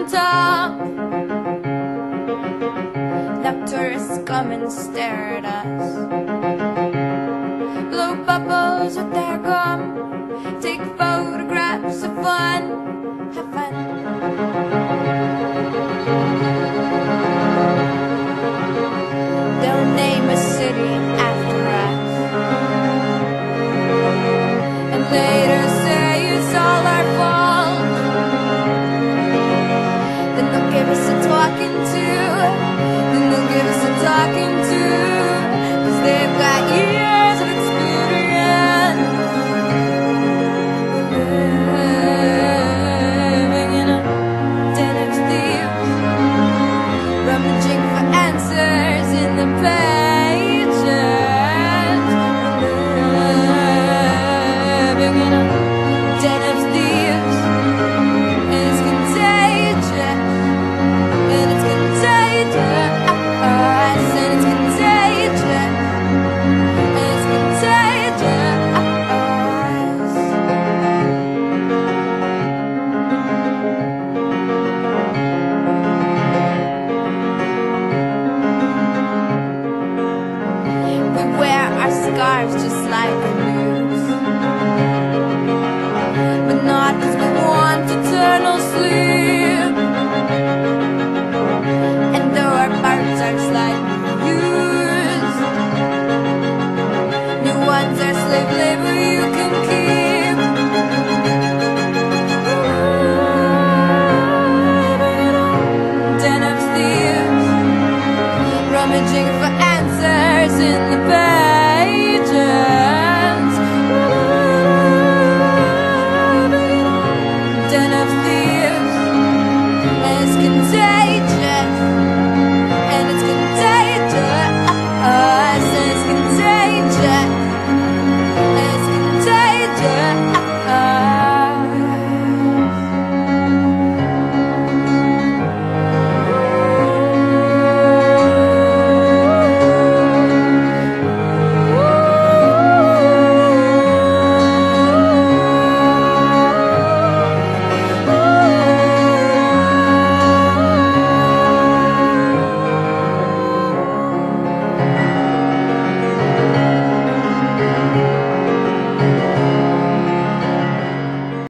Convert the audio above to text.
on top. Now tourists come and stare at us, blow bubbles with their gum, take photographs of fun, have fun. They'll name a city after us, and later say it's all our fault. Then they'll give us a talking to, then they'll give us a talking